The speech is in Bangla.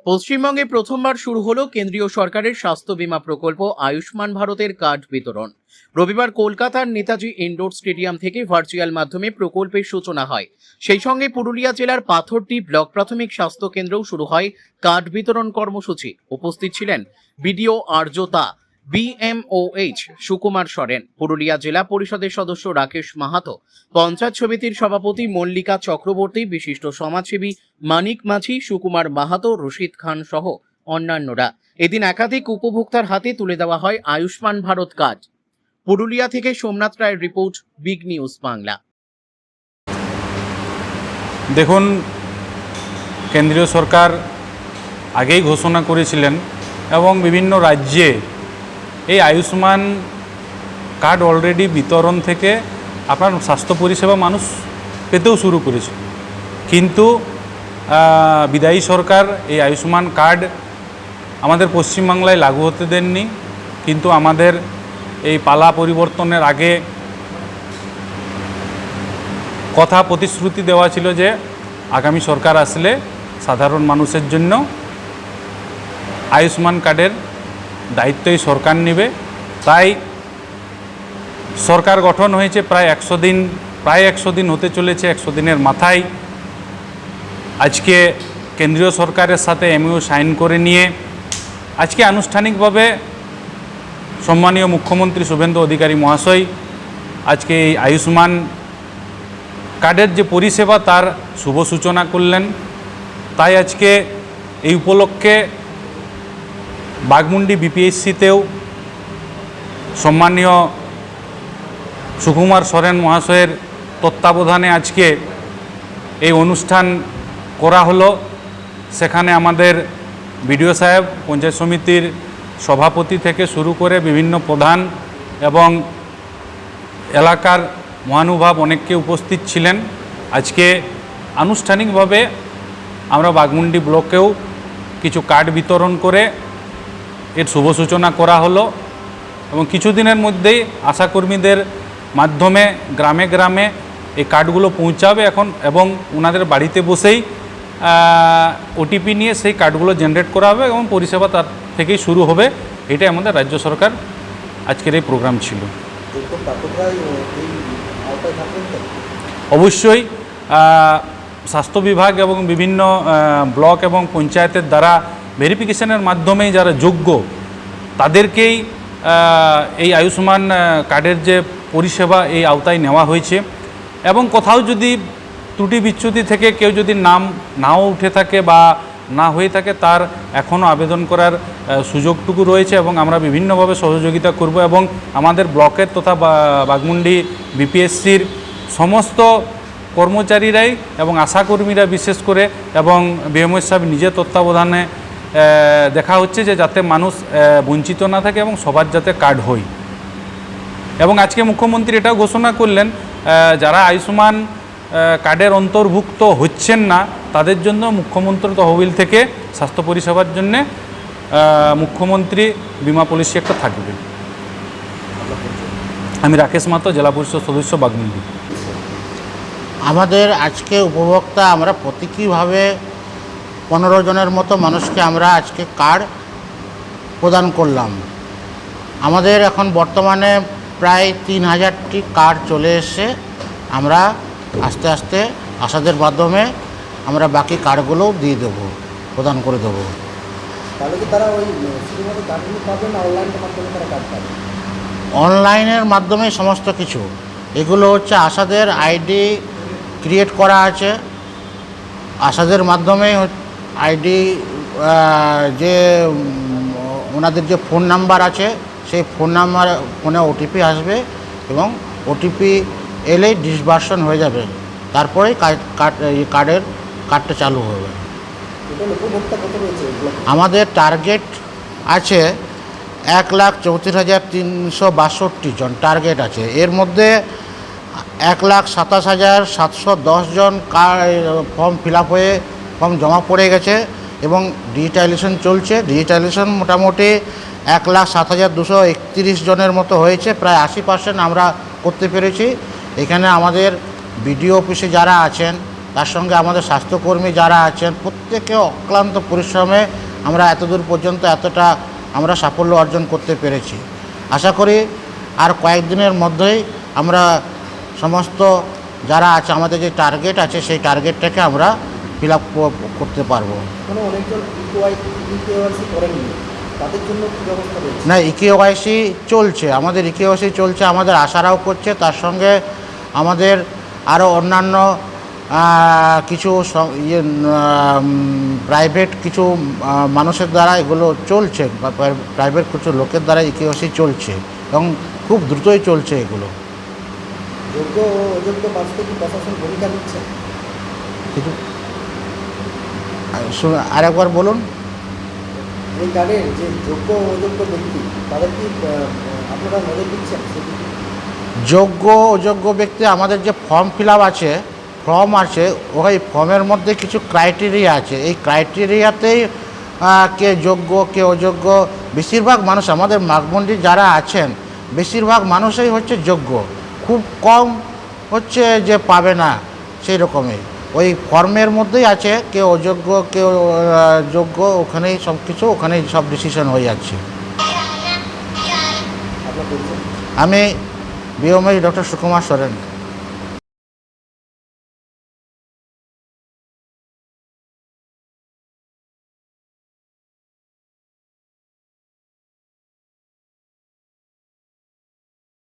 পশ্চিমবঙ্গে প্রথমবার শুরু হলো কেন্দ্রীয় সরকারের স্বাস্থ্য বীমা প্রকল্প আয়ুষ্মান ভারতের কার্ড বিতরণ। রবিবার কলকাতার নেতাজি ইন্ডোর স্টেডিয়াম থেকে ভার্চুয়াল মাধ্যমে প্রকল্পের সূচনা হয়। সেই সঙ্গে পুরুলিয়া জেলার পাথরডি ব্লক প্রাথমিক স্বাস্থ্য কেন্দ্রেও শুরু হয় কার্ড বিতরণ কর্মসূচি। উপস্থিত ছিলেন বিডিও আর্যতা, বিএমওএইচ সুকুমার সরেন, পুরুলিয়া জেলা পরিষদের সদস্য রাকেশ মাহাতো, পঞ্চায়েত সমিতির সভাপতি মল্লিকা চক্রবর্তী, বিশিষ্ট সমাজসেবী মানিক মাঝি, সুকুমার মাহাতো, রশিদ খান সহ অন্যান্যরা। এদিন একাধিক উপভোক্তার হাতে তুলে দেওয়া হয় আয়ুষ্মান ভারত কার্ড। পুরুলিয়া থেকে সোমনাথ রায়ের রিপোর্ট, বিগ নিউজ বাংলা। দেখুন, কেন্দ্রীয় সরকার আগেই ঘোষণা করেছিলেন এবং বিভিন্ন রাজ্যে এই আয়ুষ্মান কার্ড অলরেডি বিতরণ থেকে আপনার স্বাস্থ্য পরিষেবা মানুষ পেতেও শুরু করেছে। কিন্তু বিদায়ী সরকার এই আয়ুষ্মান কার্ড আমাদের পশ্চিমবাংলায় লাগু হতে দেননি। কিন্তু আমাদের এই পালা পরিবর্তনের আগে কথা প্রতিশ্রুতি দেওয়া ছিল যে আগামী সরকার আসলে সাধারণ মানুষের জন্য আয়ুষ্মান কার্ডের দায়িত্বই সরকার নেবে। তাই সরকার গঠন হয়েছে প্রায় 100 দিন হতে চলেছে। 100 দিনের মাথায় আজকে কেন্দ্রীয় সরকারের সাথে এমইউ সাইন করে নিয়ে আজকে আনুষ্ঠানিকভাবে সম্মানীয় মুখ্যমন্ত্রী শুভেন্দু অধিকারী মহাশয় আজকে এই আয়ুষ্মান কার্ডের যে পরিষেবা তার শুভ সূচনা করলেন। তাই আজকে এই উপলক্ষে বাঘমুন্ডি বিপিএসসিতেও সম্মানীয় সুকুমার সরেন মহাশয়ের তত্ত্বাবধানে আজকে এই অনুষ্ঠান করা হলো। সেখানে আমাদের বিডিও সাহেব, পঞ্চায়েত সমিতির সভাপতি থেকে শুরু করে বিভিন্ন প্রধান এবং এলাকার মহানুভাব অনেককে উপস্থিত ছিলেন। আজকে আনুষ্ঠানিকভাবে আমরা বাঘমুন্ডি ব্লকেও কিছু কার্ড বিতরণ করে এর শুভ সূচনা করা হলো এবং কিছুদিনের মধ্যেই আশাকর্মীদের মাধ্যমে গ্রামে গ্রামে এই কার্ডগুলো পৌঁছাবে এখন এবং ওনাদের বাড়িতে বসেই ওটিপি নিয়ে সেই কার্ডগুলো জেনারেট করা হবে এবং পরিষেবা তার থেকেই শুরু হবে। এটাই আমাদের রাজ্য সরকার আজকের এই প্রোগ্রাম ছিল। অবশ্যই স্বাস্থ্য বিভাগ এবং বিভিন্ন ব্লক এবং পঞ্চায়েতের দ্বারা ভেরিফিকেশনের মাধ্যমেই যারা যোগ্য তাদেরকেই এই আয়ুষ্মান কার্ডের যে পরিষেবা এই আওতায় নেওয়া হয়েছে। এবং কোথাও যদি ত্রুটি বিচ্যুতি থেকে কেউ যদি নাম নাও উঠে থাকে বা না হয়ে থাকে তার এখনও আবেদন করার সুযোগটুকু রয়েছে এবং আমরা বিভিন্নভাবে সহযোগিতা করব এবং আমাদের ব্লকের তথা বাঘমুন্ডি বিপিএসসির সমস্ত কর্মচারীরাই এবং আশাকর্মীরা বিশেষ করে এবং বিএমওএস সাহেব নিজের তত্ত্বাবধানে দেখা হচ্ছে যে যাতে মানুষ বঞ্চিত না থাকে এবং সবার যাতে কার্ড হয়। এবং আজকে মুখ্যমন্ত্রী এটাও ঘোষণা করলেন যারা আয়ুষ্মান কার্ডের অন্তর্ভুক্ত হচ্ছেন না তাদের জন্য মুখ্যমন্ত্রী তহবিল থেকে স্বাস্থ্য পরিষেবার জন্যে মুখ্যমন্ত্রী বিমা পলিসি একটা থাকবে। আমি রাকেশ মাহাতো, জেলা পরিষদ সদস্য, বাঘমুন্ডি। আমাদের আজকে উপভোক্তা আমরা প্রতীকীভাবে 15 জনের মতো মানুষকে আমরা আজকে কার্ড প্রদান করলাম। আমাদের এখন বর্তমানে প্রায় 3000টি কার্ড চলে এসছে। আমরা আস্তে আস্তে আশাদের মাধ্যমে আমরা বাকি কার্ডগুলোও দিয়ে দেবো, প্রদান করে দেবো। তাহলে কি তারা ওই শুধুমাত্র কার্ডগুলো পাবে না অনলাইনের মাধ্যমে তারা কার্ড পাবে? অনলাইনের মাধ্যমে সমস্ত কিছু। এগুলো হচ্ছে আশাদের আইডি ক্রিয়েট করা আছে, আশাদের মাধ্যমে আইডি যে ওনাদের যে ফোন নাম্বার আছে সেই ফোনে ওটিপি আসবে এবং ওটিপি এলেই ডিসবার্সন হয়ে যাবে, তারপরেই কার্ডটা চালু হবে। আমাদের টার্গেট আছে 1,34,362 জন টার্গেট আছে। এর মধ্যে 1,27,710 জন ফর্ম ফিল আপ হয়ে ফর্ম জমা পড়ে গেছে এবং ডিজিটাইজেশন চলছে। ডিজিটাইজেশন মোটামুটি 1,07,231 জনের মতো হয়েছে, প্রায় 80% আমরা করতে পেরেছি। এখানে আমাদের বিডিও অফিসে যারা আছেন তার সঙ্গে আমাদের স্বাস্থ্যকর্মী যারা আছেন প্রত্যেকে অক্লান্ত পরিশ্রমে আমরা এতদূর পর্যন্ত এতটা আমরা সাফল্য অর্জন করতে পেরেছি। আশা করি আর কয়েকদিনের মধ্যেই আমরা সমস্ত যারা আছে আমাদের যে টার্গেট আছে সেই টার্গেটটাকে আমরা ফিল আপ করতে পারবো। কোনো অনেকজন ইকেওয়াইসি করেননি, তাদের জন্য কী ব্যবস্থা রয়েছে? না, ইকেওয়াইসি চলছে, আমাদের ইকেওয়াইসি চলছে, আমাদের আশারাও করছে, তার সঙ্গে আমাদের আরও অন্যান্য কিছু প্রাইভেট কিছু মানুষের দ্বারা এগুলো চলছে, বা প্রাইভেট কিছু লোকের দ্বারা ইকেওয়াইসি চলছে এবং খুব দ্রুতই চলছে এগুলো। যোগ্য ও অযোগ্য বাঁচতে কি প্রশাসন ভূমিকা নিচ্ছে? কিছু আরেকবার বলুন। এই কার্ডের যে যোগ্য ও অযোগ্য ব্যক্তি তাদের কি আপনারা নজর দিচ্ছেন? যোগ্য অযোগ্য ব্যক্তি আমাদের যে ফর্ম ফিল আপ আছে, ওই ফর্মের মধ্যে কিছু ক্রাইটেরিয়া আছে, এই ক্রাইটেরিয়াতেই কে যোগ্য কে অযোগ্য। বেশিরভাগ মানুষ আমাদের মাগমন্ডি যারা আছেন বেশিরভাগ মানুষই হচ্ছে যোগ্য, খুব কম হচ্ছে যে পাবে না সেই রকমই। ওই ফর্মের মধ্যেই আছে কে অযোগ্য কে যোগ্য, ওখানেই সব কিছু, ওখানেই সব ডিসিশন হয়ে যাচ্ছে। আপনার বলছেন আমি বিএমএ ডক্টর সুকুমার সোরেন।